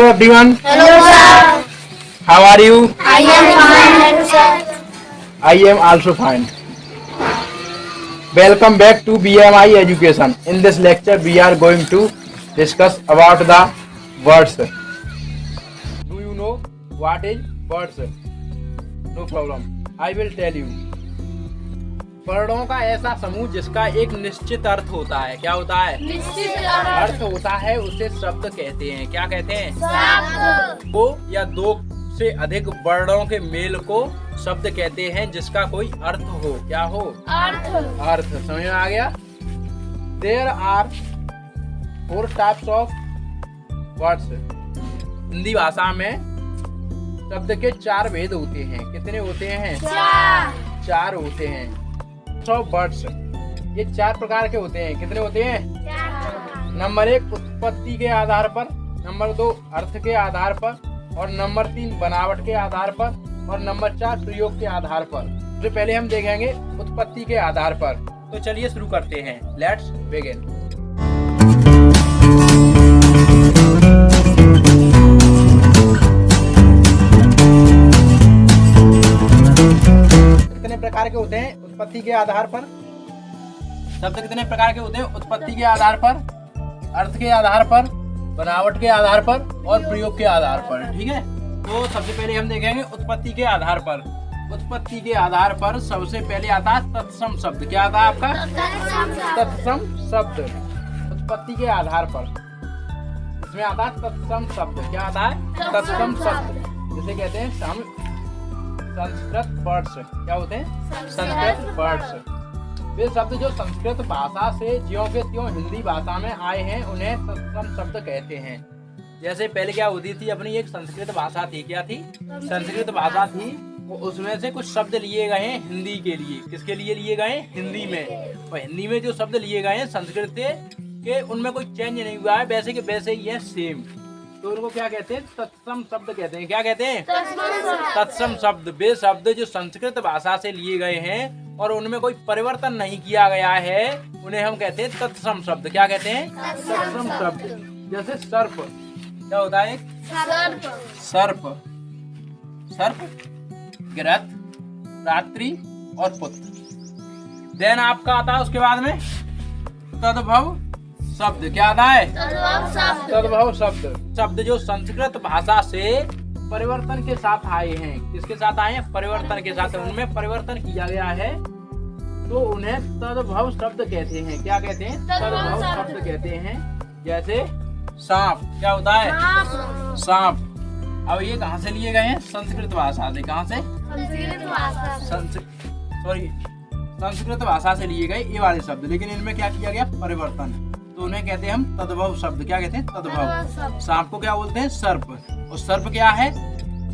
everyone. Hello, sir. How are you? I am fine, sir. I am also fine. Welcome back to BMI Education. In this lecture, we are going to discuss about the words. Do you know what is words? No problem. I will tell you. वर्णों का ऐसा समूह जिसका एक निश्चित अर्थ होता है। क्या होता है? निश्चित अर्थ होता है, उसे शब्द कहते हैं। क्या कहते हैं? शब्द। दो या दो से अधिक वर्णों के मेल को शब्द कहते हैं जिसका कोई अर्थ हो। क्या हो? अर्थ। समझ में आ गया? There are 4 types of words. Hindi भाषा में शब्द के 4 भेद होते हैं। कितने होते हैं? 4 होते हैं। वर्ड्स ये 4 प्रकार के होते हैं। कितने होते हैं? नंबर 1 उत्पत्ति के आधार पर, नंबर 2 अर्थ के आधार पर, और नंबर 3 बनावट के आधार पर, और नंबर 4 प्रयोग के आधार पर। तो पहले हम देखेंगे उत्पत्ति के आधार पर। तो चलिए शुरू करते हैं। Let's begin. कितने प्रकार के होते हैं उत्पत्ति के आधार पर? शब्द कितने प्रकार के होते हैं? उत्पत्ति के आधार पर, अर्थ के आधार पर, बनावट के आधार पर, और प्रयोग के आधार पर। ठीक है, तो सबसे पहले हम देखेंगे उत्पत्ति के आधार पर। उत्पत्ति के आधार पर सबसे पहले आता है तत्सम शब्द। क्या आता है आपका? तत्सम शब्द। उत्पत्ति के आधार पर इसमें आता है तत्सम शब्द। क्या आता है? तत्सम शब्द, जिसे कहते हैं हम संस्कृत वर्ड्स। क्या होते हैं? संस्कृत वर्ड्स। वे शब्द जो संस्कृत भाषा से ज्यों के त्यों हिंदी भाषा में आए हैं उन्हें तत्सम शब्द कहते हैं। जैसे पहले क्या होती थी, अपनी एक संस्कृत भाषा थी। क्या थी? संस्कृत भाषा थी। उसमें से कुछ शब्द लिए गए हैं हिंदी के लिए। किसके लिए लिए गए? हिंदी में। और हिंदी में जो शब्द लिए गए हैं संस्कृत के, उनमें कोई चेंज नहीं हुआ है, वैसे के वैसे ही है, सेम। तो उनको क्या कहते हैं? तत्सम शब्द कहते हैं। क्या कहते हैं? तत्सम शब्द। वे शब्द जो संस्कृत भाषा से लिए गए हैं और उनमें कोई परिवर्तन नहीं किया गया है, उन्हें हम कहते हैं तत्सम शब्द। क्या कहते हैं? तत्सम शब्द। जैसे सर्प। क्या होता है? सर्प। सर्प, गिरत, रात्रि और पुत्र। देन आपका आता है उसके बाद में तद्भव शब्द। क्या आता है? तद्भव शब्द। शब्द जो संस्कृत भाषा से परिवर्तन के साथ आए हैं। किसके साथ आए हैं? परिवर्तन के साथ। उनमें परिवर्तन किया गया है तो उन्हें तद्भव शब्द कहते हैं। क्या कहते हैं? तद्भव शब्द कहते हैं। जैसे सांप। क्या होता है? सांप। अब ये कहाँ से लिए गए हैं? संस्कृत भाषा से। कहाँ से? संस्कृत भाषा से लिए गए ये वाले शब्द, लेकिन इनमें क्या किया गया? परिवर्तन। तो उन्हें कहते हैं हम तद्भव शब्द। क्या कहते हैं? तद्भव। सांप को क्या बोलते हैं? सर्प। और सर्प क्या है?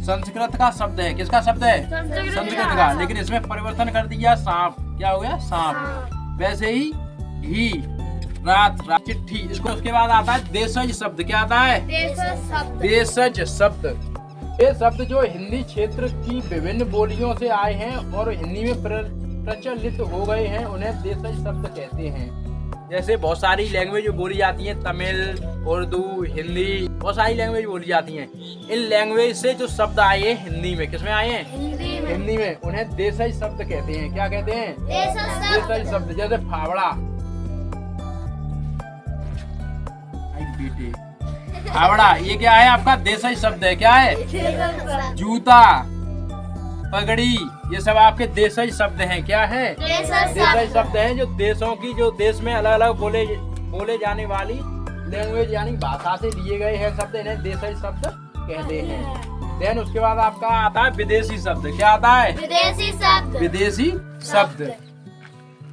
संस्कृत का शब्द है। किसका शब्द है? संस्कृत का, लेकिन इसमें परिवर्तन कर दिया, सांप। क्या हो गया? सांप। वैसे ही घी, रात, चिट्ठी। इसको उसके बाद आता है देशज शब्द। क्या आता है? देशज शब्द। ये शब्द जो हिंदी क्षेत्र की विभिन्न बोलियों से आए हैं और हिंदी में प्रचलित हो गए हैं, उन्हें देशज शब्द कहते हैं। जैसे बहुत सारी लैंग्वेज बोली जाती हैं, तमिल, उर्दू, हिंदी, बहुत सारी लैंग्वेज बोली जाती हैं। इन लैंग्वेज से जो शब्द आए हैं हिंदी में, किसमें आए हैं? हिंदी में। उन्हें देशज शब्द कहते हैं। क्या कहते हैं? देशज शब्द। जैसे फावड़ा। फावड़ा ये क्या है? आपका देशज शब्द है। क्या है? जूता, पगड़ी, ये सब आपके देशज शब्द हैं। क्या है? देशज शब्द हैं जो देशों की, जो देश में अलग अलग बोले जाने वाली लैंग्वेज यानी भाषा से लिए गए हैं शब्द, इन्हें देशज शब्द कहते हैं। देन उसके बाद आपका आता है विदेशी शब्द। क्या आता है? विदेशी शब्द। विदेशी शब्द।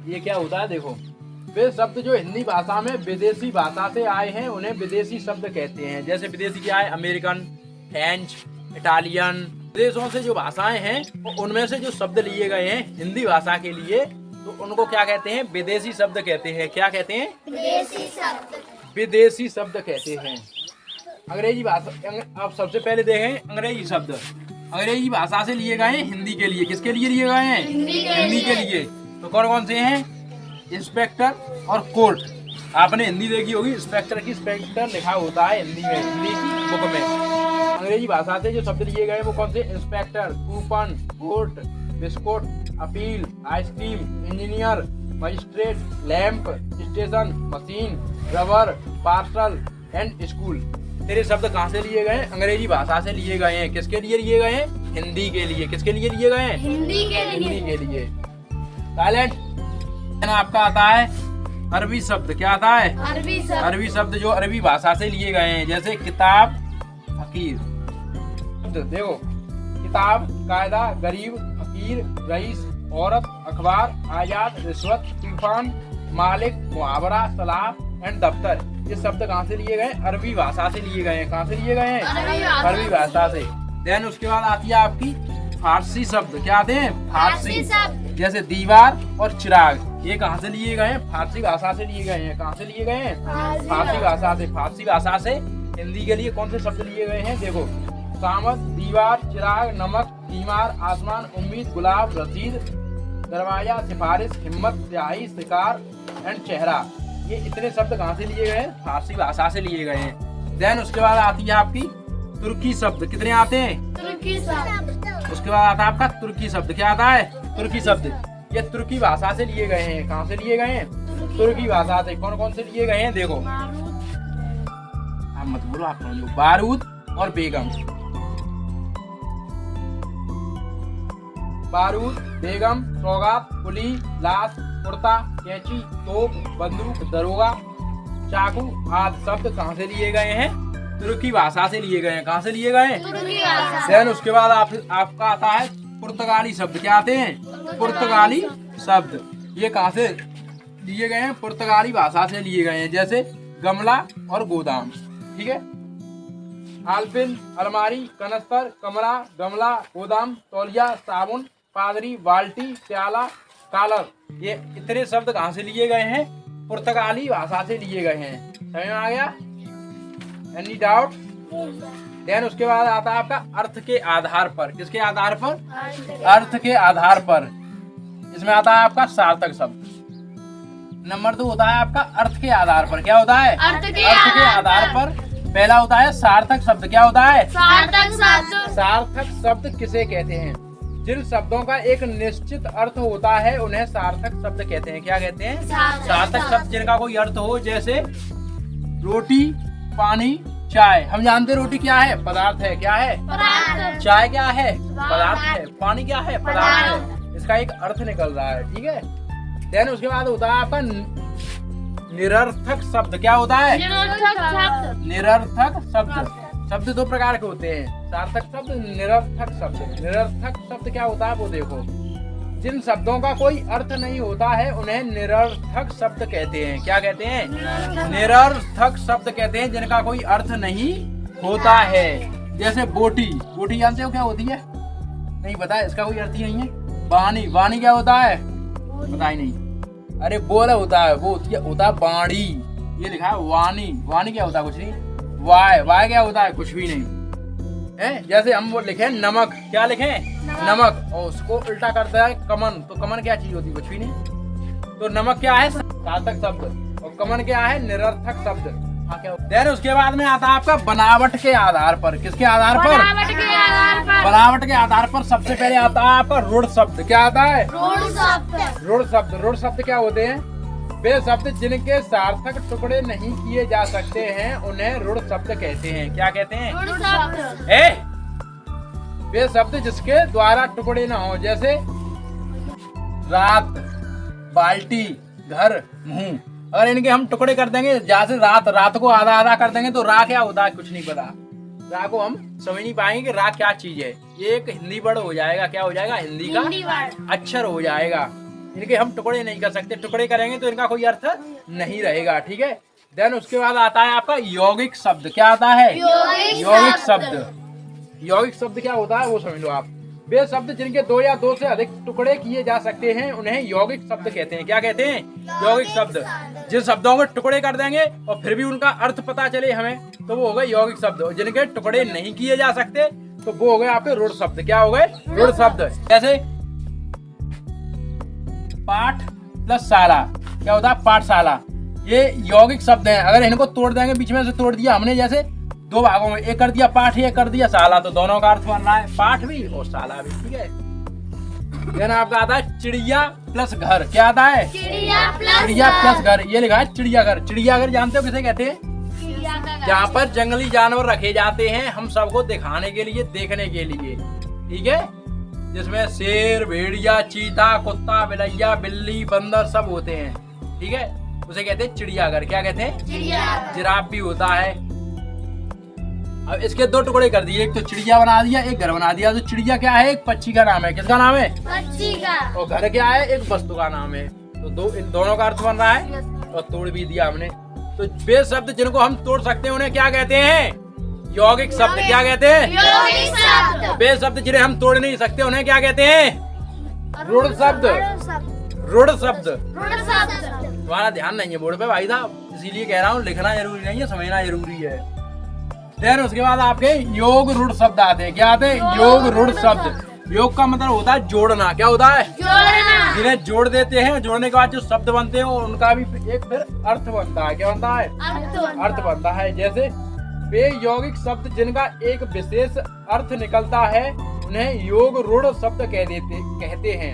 ये क्या होता है? देखो, वे शब्द जो हिंदी भाषा में विदेशी भाषा से आए हैं उन्हें विदेशी शब्द कहते हैं। जैसे विदेशी क्या है? American, French, Italian. विदेशों से जो भाषाएं हैं उनमें से जो शब्द लिए गए हैं हिंदी भाषा के लिए, तो उनको क्या कहते हैं? विदेशी शब्द कहते हैं। क्या कहते हैं? विदेशी शब्द। विदेशी शब्द कहते हैं। अंग्रेजी भाषा। अब सबसे पहले देखें अंग्रेजी शब्द। अंग्रेजी भाषा से लिए गए हैं हिंदी के लिए। किसके लिए लिए गए हैं? हिंदी के लिए। तो कौन कौन से हैं? इंस्पेक्टर और कोर्ट। आपने हिंदी देखी होगी, इंस्पेक्टर की इंस्पेक्टर लिखा होता है हिंदी में, हिंदी की बुक में। अंग्रेजी भाषा से जो शब्द लिए गए वो कौन से? Inspector, coupon, court, biscuit, appeal, ice cream, engineer, magistrate, lamp, station, machine, rubber, parcel and school. तेरे शब्द कहाँ से लिए गए हैं? अंग्रेजी भाषा से लिए गए हैं। किसके लिए लिए गए हैं? हिंदी के लिए। किसके लिए लिए गए हैं? हिंदी के लिए। हिंदी के लिए। टैलेंट आपका आता है अरबी शब्द। क्या आता है? अरबी शब्द। अरबी शब्द जो अरबी भाषा से लिए गए हैं, जैसे किताब, फकीर। शब्द देखो, किताब, कायदा, गरीब, फकीर, रईस, औरत, अखबार, आजाद, रिश्वत, तूफान, मालिक, मुहावरा, सलाह एंड दफ्तर। ये शब्द कहाँ से लिए गए? अरबी भाषा से लिए गए हैं। कहाँ से लिए गए हैं? अरबी भाषा से। देन उसके बाद आती है आपकी फारसी शब्द। क्या आते हैं? फारसी शब्द। जैसे दीवार और चिराग। ये कहाँ से लिए गए हैं? फारसी भाषा से लिए गए हैं। कहाँ से लिए गए हैं? फारसी भाषा से। फारसी भाषा से हिंदी के लिए कौन से शब्द लिए गए हैं? देखो, सामत, दीवार, चिराग, नमक, बीमार, आसमान, उम्मीद, गुलाब, रसीद, दरवाजा, सिफारिश, हिम्मत, स्याही, शिकार एंड चेहरा। ये इतने शब्द कहाँ से लिए गए हैं? फारसी भाषा से लिए गए हैं। देन उसके बाद आती है आपकी तुर्की शब्द। कितने आते हैं? तुर्की शब्द। उसके बाद आता है आपका तुर्की शब्द। क्या आता है? तुर्की शब्द। ये तुर्की भाषा से लिए गए हैं। कहाँ से लिए गए हैं? तुर्की भाषा से। कौन कौन से लिए गए हैं? देखो, आप मत बोलो, आप समझो। बारूद और बेगम। बारूद, बेगम, सौगात, पुली, लाश, कुर्ता, कैंची, तोप, बंदूक, दरोगा, चाकू आदि शब्द कहाँ से लिए गए हैं? तुर्की भाषा से लिए गए हैं। कहाँ से लिए गए हैं? तुर्की भाषा। देन उसके बाद आपका आता है पुर्तगाली शब्द। क्या आते हैं? पुर्तगाली शब्द। ये कहाँ से लिए गए हैं? पुर्तगाली भाषा से लिए गए हैं। जैसे गमला और गोदाम। ठीक है। आलपिन, अलमारी, कनस्तर, कमरा, गमला, गोदाम, तौलिया, साबुन, पादरी, बाल्टी, प्याला, कॉलर। ये इतने शब्द कहाँ से लिए गए हैं? पुर्तगाली भाषा से लिए गए हैं। समझ में आ गया? Any doubt? देन उसके बाद आता है आपका अर्थ के आधार पर। किसके आधार पर? अर्थ के आधार पर। इसमें आता है आपका सार्थक शब्द। नंबर 2 होता है आपका अर्थ के आधार पर। क्या होता है? अर्थ के आधार पर। पहला होता है सार्थक शब्द। क्या होता है? सार्थक शब्द। सार्थक शब्द किसे कहते हैं? जिन शब्दों का एक निश्चित अर्थ होता है उन्हें सार्थक शब्द कहते हैं। क्या कहते हैं? सार्थक शब्द जिनका कोई अर्थ हो। जैसे रोटी, पानी, चाय। हम जानते हैं रोटी क्या है? पदार्थ है। क्या है? पदार्थ। चाय क्या है? पदार्थ है। पानी क्या है? पदार्थ है। इसका एक अर्थ निकल रहा है। ठीक है। देन उसके बाद होता है आपका निरर्थक शब्द। क्या होता है? निरर्थक शब्द। निरर्थक शब्द। शब्द 2 प्रकार के होते हैं, सार्थक शब्द, निरर्थक शब्द। निरर्थक शब्द क्या होता है वो देखो, जिन शब्दों का कोई अर्थ नहीं होता है उन्हें निरर्थक शब्द कहते हैं। क्या कहते हैं? निरर्थक शब्द कहते हैं जिनका कोई अर्थ नहीं होता है। जैसे बोटी। बोटी जानते हो क्या होती है? नहीं पता है, इसका कोई अर्थ ही नहीं है। वाणी। वाणी क्या होता है? पता ही नहीं। अरे बोल होता है, वो होता है बाणी। ये लिखा है वाणी। वाणी क्या होता है? कुछ नहीं। वाय। वाय क्या होता है? कुछ भी नहीं है। जैसे हम वो लिखे नमक। क्या लिखे? नमक। और उसको उल्टा करता है कमन। तो कमन क्या चीज होती है? कुछ भी नहीं। तो नमक क्या है? सार्थक शब्द। और कमन क्या है? निरर्थक शब्द। हाँ क्या? देन उसके बाद में आता है आपका बनावट के आधार पर। किसके आधार पर? बनावट के आधार पर। बनावट के आधार पर सबसे पहले आता है आपका रूढ़ शब्द। क्या आता है? रूढ़ शब्द। रूढ़ शब्द। रूढ़ शब्द क्या होते हैं? वे शब्द जिनके सार्थक टुकड़े नहीं किए जा सकते हैं उन्हें रूढ़ शब्द कहते हैं। क्या कहते हैं? रूढ़ शब्द। वे शब्द जिसके द्वारा टुकड़े ना हो। जैसे रात, बाल्टी, घर, मुंह। अगर इनके हम टुकड़े कर देंगे, जैसे रात को आधा आधा कर देंगे तो रा क्या होता है? कुछ नहीं पता। रा को हम समझ नहीं पाएंगे कि रा क्या चीज है। ये एक हिंदी वर्ड हो जाएगा। क्या हो जाएगा? हिंदी का अक्षर हो जाएगा। इनके हम टुकड़े नहीं कर सकते। टुकड़े करेंगे तो इनका कोई अर्थ नहीं रहेगा। ठीक है। देन उसके बाद आता है आपका यौगिक शब्द। क्या आता है? यौगिक शब्द। यौगिक शब्द क्या होता है वो समझ लो आप। वे शब्द जिनके 2 या 2 से अधिक टुकड़े किए जा सकते हैं उन्हें यौगिक शब्द कहते हैं। क्या कहते हैं? यौगिक शब्द। जिन शब्दों को टुकड़े कर देंगे और फिर भी उनका अर्थ पता चले हमें तो वो हो गए यौगिक शब्द। और जिनके टुकड़े नहीं किए जा सकते तो वो हो गए आपके रूढ़ शब्द। क्या हो गए? रूढ़ शब्द। जैसे पाठ प्लस शाला। क्या होता है? पाठशाला। ये यौगिक शब्द हैं। अगर इनको तोड़ देंगे, बीच में से तोड़ दिया हमने, जैसे दो भागों में, एक कर दिया पाठ, एक कर दिया साला, तो दोनों का अर्थ बन रहा है पाठ भी और साला भी। ठीक है, देन आपका आता है चिड़िया प्लस घर। क्या आता है? चिड़िया प्लस घर। ये लिखा है चिड़ियाघर। चिड़ियाघर जानते हो किसे कहते हैं? जहाँ पर जंगली जानवर रखे जाते हैं हम सबको दिखाने के लिए, देखने के लिए। ठीक है, जिसमें शेर, भेड़िया, चीता, कुत्ता, बिलैया, बिल्ली, बंदर सब होते हैं। ठीक है, उसे कहते हैं चिड़ियाघर। क्या कहते हैं? जिराफ भी होता है। अब इसके दो टुकड़े कर दिए, एक तो चिड़िया बना दिया, एक घर बना दिया। तो चिड़िया क्या है? एक पक्षी का नाम है। किसका नाम है? पक्षी का। और घर क्या है? एक वस्तु का नाम है। तो इन दोनों का अर्थ बन रहा है और तोड़ भी दिया हमने। तो वे शब्द जिनको हम तोड़ सकते हैं उन्हें क्या कहते हैं? यौगिक शब्द। क्या कहते हैं? यौगिक शब्द। वे शब्द जिन्हें हम तोड़ नहीं सकते उन्हें क्या कहते हैं? रूढ़ शब्द। रूढ़ शब्द। तुम्हारा ध्यान नहीं है बोर्ड पे भाई साहब, इसीलिए कह रहा हूँ, लिखना जरूरी नहीं है, समझना जरूरी है। फिर उसके बाद आपके योग रूढ़ शब्द आते हैं। क्या आते हैं? योग रूढ़ शब्द। योग का मतलब होता है जोड़ना। क्या होता है? जोड़ना। जिन्हें जोड़ देते हैं, जोड़ने के बाद जो शब्द बनते हैं उनका भी एक फिर अर्थ बनता है। क्या बनता है? अर्थ बनता है। जैसे वे यौगिक शब्द जिनका एक विशेष अर्थ निकलता है उन्हें योग रूढ़ शब्द कहते हैं।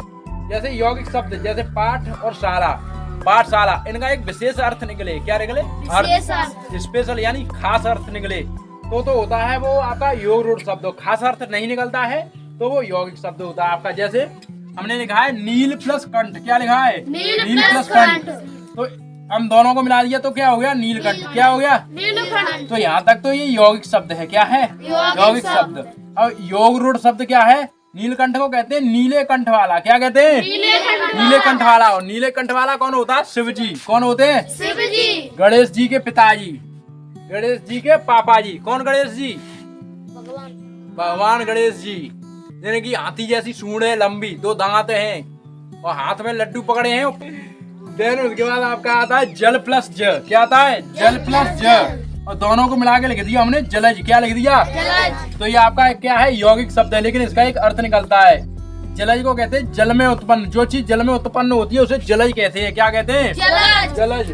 जैसे यौगिक शब्द जैसे पाठ और शाला, पाठशाला, इनका एक विशेष अर्थ निकले। क्या निकले? अर्थ। स्पेशल यानी खास अर्थ निकले तो होता है वो आपका योग रूढ़ शब्द। खास अर्थ नहीं निकलता है तो वो यौगिक शब्द होता है आपका। जैसे हमने लिखा है नील प्लस कंठ। क्या लिखा है? नील प्लस कंठ। तो हम दोनों को मिला दिया तो क्या हो गया? नीलकंठ। क्या हो गया? नीलकंठ। तो यहाँ तक तो ये यौगिक शब्द है। क्या है? यौगिक शब्द। अब योग रूढ़ शब्द क्या है? नीलकंठ को कहते हैं नीले कंठ वाला। क्या कहते हैं? नीले कंठ वाला। और नीले कंठ वाला कौन होता है? शिव जी। कौन होते हैं? शिव जी। गणेश जी के पिताजी, गणेश जी के पापा जी। कौन गणेश जी? भगवान गणेश जी, जिनकी हाथी जैसी सूंड है, लंबी, दो दांत हैं और हाथ में लड्डू पकड़े हैं। देन उसके बाद आपका आता है जल प्लस ज। क्या आता है? जल प्लस ज। और दोनों को मिला के लिख दिया हमने जलज। क्या लिख दिया? जलज। तो ये आपका क्या है? यौगिक शब्द है, लेकिन इसका एक अर्थ निकलता है। जलज को कहते हैं जल में उत्पन्न, जो चीज जल में उत्पन्न होती है उसे जलज कहते हैं। क्या कहते हैं? जलज।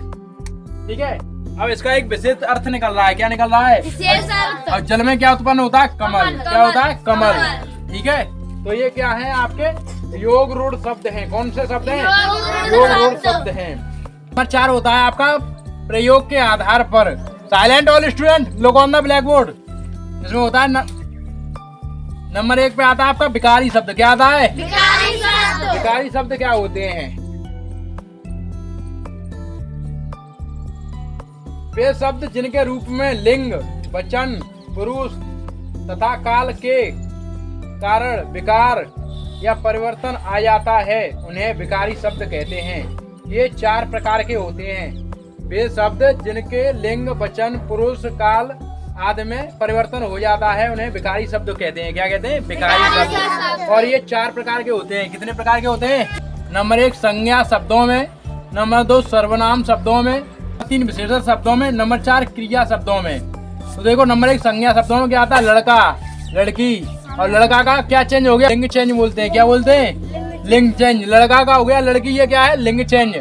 ठीक है, अब इसका एक विशेष अर्थ निकल रहा है। क्या निकल रहा है? विशेष अर्थ। और जल में क्या उत्पन्न होता है? कमल। क्या होता है? कमल। ठीक है, तो ये क्या है? आपके योग रूढ़ शब्द हैं। कौन से शब्द हैं? योग रूढ़ शब्द हैं। नंबर 4 होता है आपका प्रयोग के आधार पर। Silent all student, look on the black board. इसमें होता है नंबर 1 पे आता है आपका विकारी शब्द। क्या आता है? विकारी शब्द क्या होते हैं? वे शब्द जिनके रूप में लिंग, वचन, पुरुष तथा काल के कारण विकार या परिवर्तन आ जाता है उन्हें विकारी शब्द कहते हैं। ये 4 प्रकार के होते हैं। वे शब्द जिनके लिंग, वचन, पुरुष, काल आदि में परिवर्तन हो जाता है उन्हें विकारी शब्द कहते हैं। क्या कहते हैं? विकारी शब्द। और ये 4 प्रकार के होते हैं। कितने प्रकार के होते हैं? नंबर 1 संज्ञा शब्दों में, नंबर 2 सर्वनाम शब्दों में, 3 विशेषण शब्दों में, नंबर 4 क्रिया शब्दों में। तो देखो नंबर 1 संज्ञा शब्दों में क्या आता है? लड़का, लड़की। और लड़का का क्या चेंज हो गया? लिंग चेंज बोलते हैं। क्या बोलते हैं? लिंग चेंज। लड़का का हो गया लड़की, ये क्या है? लिंग चेंज।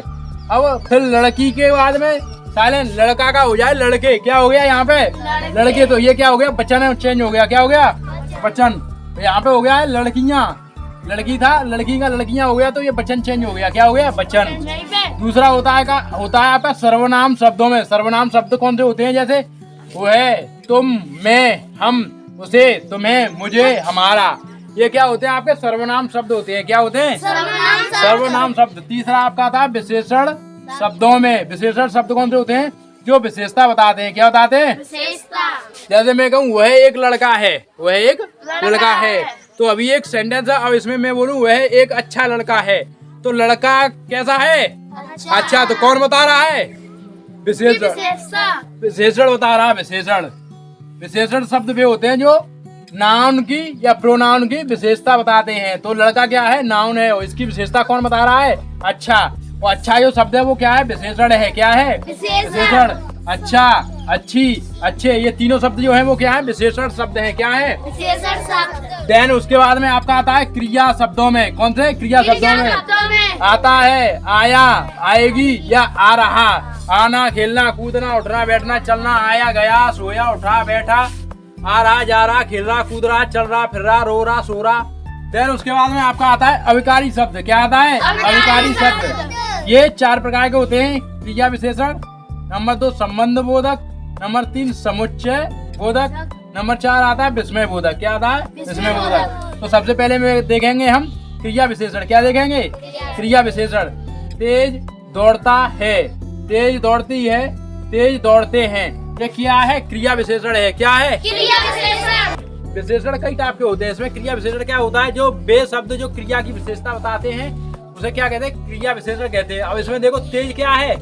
अब फिर लड़की के बाद में साइलेंट, लड़का का हो जाए लड़के। क्या हो गया यहाँ पे? लड़के। तो ये क्या हो गया? वचन चेंज हो गया। क्या हो गया? वचन। तो यहाँ पे हो गया है लड़कियाँ, लड़की था, लड़की का लड़कियाँ हो गया, तो ये वचन चेंज हो गया। क्या हो गया? वचन। दूसरा होता है आपका सर्वनाम शब्दों में। सर्वनाम शब्द कौन से होते हैं? जैसे वह, तुम, मैं, हम, उसे, तुम्हें, मुझे, हमारा। ये क्या होते हैं? आपके सर्वनाम शब्द होते हैं। क्या होते हैं? सर्वनाम शब्द। तीसरा आपका था विशेषण शब्दों में। विशेषण शब्द कौन से होते हैं? जो विशेषता बताते हैं। क्या बताते हैं? विशेषता। जैसे मैं कहूँ वह एक लड़का है, वह एक लड़का है, तो अभी एक सेंटेंस है। अब इसमें मैं बोलूँ वह एक अच्छा लड़का है, तो लड़का कैसा है? अच्छा। तो कौन बता रहा है? विशेषण। विशेषण बता रहा है। विशेषण। विशेषण शब्द वे होते हैं जो नाउन की या प्रोनाउन की विशेषता बताते हैं। तो लड़का क्या है? नाउन है, और इसकी विशेषता कौन बता रहा है? अच्छा। और अच्छा जो शब्द है वो क्या है? विशेषण है। क्या है? विशेषण। अच्छा। अच्छी, अच्छे, ये तीनों शब्द जो है वो क्या है? विशेषण शब्द हैं। क्या है? विशेषण शब्द। देन उसके बाद में आपका आता है क्रिया शब्दों में। कौन से क्रिया शब्दों में? आता है आया, आएगी या आ रहा। आना, खेलना, कूदना, उठना, बैठना, चलना, आया, गया, सोया, उठा, बैठा, आ रहा, जा रहा, खेल रहा, कूद रहा, चल रहा, फिर रहा, रो रहा, सो रहा। देन उसके बाद में आपका आता है अविकारी शब्द। क्या आता है? अविकारी शब्द। ये 4 प्रकार के होते हैं क्रिया विशेषण। नंबर 2 संबंध बोधक, नंबर 3 समुच्चय बोधक, नंबर 4 आता है विस्मय बोधक। क्या आता है? विस्मय बोधक। तो सबसे पहले में देखेंगे हम क्रिया विशेषण। क्या देखेंगे? क्रिया विशेषण। तेज दौड़ता है, तेज दौड़ती है, तेज दौड़ते हैं। ये क्या है? क्रिया विशेषण है। क्या है? क्रिया विशेषण। विशेषण कई टाइप के होते हैं। इसमें क्रिया विशेषण क्या होता है? जो बे शब्द जो क्रिया की विशेषता बताते हैं उसे क्या कहते हैं? क्रिया विशेषण कहते हैं। अब इसमें देखो तेज क्या है?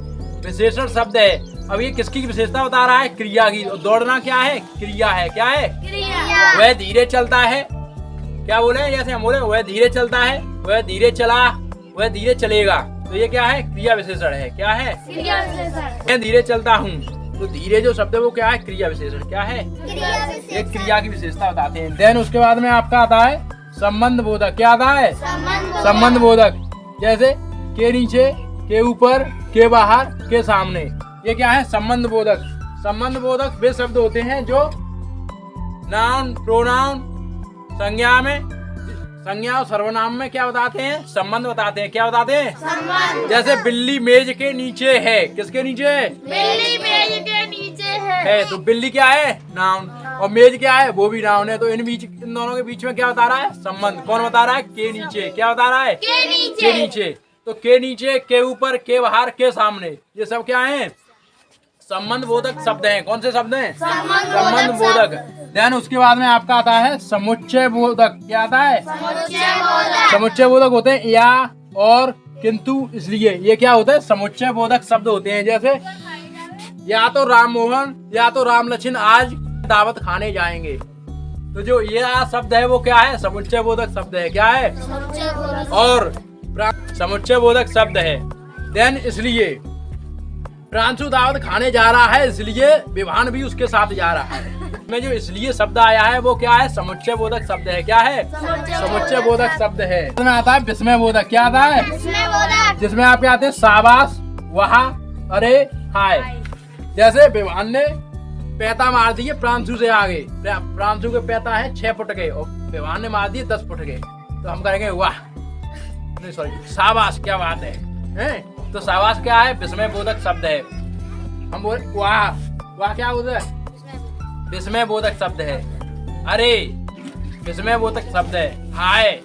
विशेषण शब्द है। अब ये किसकी विशेषता बता रहा है? क्रिया की। और दौड़ना क्या है? क्रिया है। क्या है? क्रिया। वह धीरे चलता है। क्या बोले? जैसे हम बोले वह धीरे चलता है, वह धीरे चला, वह धीरे चलेगा। तो ये क्या है? क्रिया विशेषण है। क्या है? क्रिया विशेषण। मैं धीरे चलता हूँ। तो धीरे जो शब्द है वो क्या है? क्रिया विशेषण। क्या है? क्रिया विशेषण। एक क्रिया की विशेषता बताते हैं। देन उसके बाद में आपका आता है संबंध बोधक। क्या आता है? संबंध बोधक। जैसे के नीचे, के ऊपर, के बाहर, के सामने। ये क्या है? संबंध बोधक। संबंध बोधक वे शब्द होते हैं जो नाउन, प्रोनाउन, संज्ञा में, संज्ञा और सर्वनाम में क्या बताते हैं? संबंध बताते हैं। क्या बताते हैं? संबंध। जैसे बिल्ली मेज के नीचे है। किसके नीचे है? बिल्ली मेज के नीचे है। तो बिल्ली क्या है? नाउन। और मेज क्या है? वो भी नाउन है। तो इन दोनों के बीच में क्या बता रहा है? संबंध। कौन बता रहा है? के नीचे। क्या बता रहा है? के नीचे। के नीचे। तो के नीचे, के ऊपर, के बाहर, के सामने, ये सब क्या है? संबंध बोधक शब्द हैं। कौन से शब्द हैं? संबंध बोधक। देन उसके बाद में आपका आता है समुच्चय बोधक। क्या आता है? समुच्चय बोधक। समुच्चय बोधक होते हैं या, और, किंतु, इसलिए। ये क्या होता है? समुच्चय बोधक शब्द होते हैं। जैसे या तो राम मोहन या तो राम लक्ष्मण आज दावत खाने जाएंगे। तो जो ये शब्द है वो क्या है? समुच्चय बोधक शब्द है। क्या है? समुच्चय बोधक। और समुच्चय बोधक शब्द है। देन इसलिए प्रांशु दावत खाने जा रहा है, इसलिए विभान भी उसके साथ जा रहा है। में जो इसलिए शब्द आया है वो क्या है? समुच्चय बोधक शब्द है। क्या है? समुच्चय बोधक शब्द है। इसमें आता है विस्मय बोधक। क्या आता है? विस्मय बोधक। जिसमें आपके आते हैं शाबाश, वहा, अरे, हाय। जैसे विभान ने पैता मार दिए प्रांशु से आगे। प्रांशु के पैता है 6 फुट के और विभान ने मार दिए 10 फुट के। तो हम कहेंगे वाह, नहीं सॉरी, शाबाश, क्या बात है? तो शाबाश क्या है? विस्मय बोधक शब्द है। हम बोले वाह, वाह क्या होता है? विस्मय बोधक शब्द है। अरे, विस्मय बोधक शब्द है। हाय,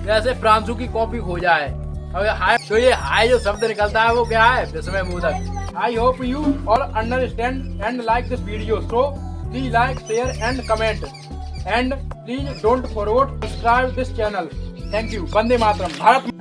जैसे प्रांशु की कॉपी खो जाए, अब हाय, तो ये हाय जो शब्द निकलता है वो क्या है? विस्मय बोधक। I hope you all understand and like this video, so please like, share and comment, and please don't forget subscribe this channel. Thank you. Vande Mataram. Bharat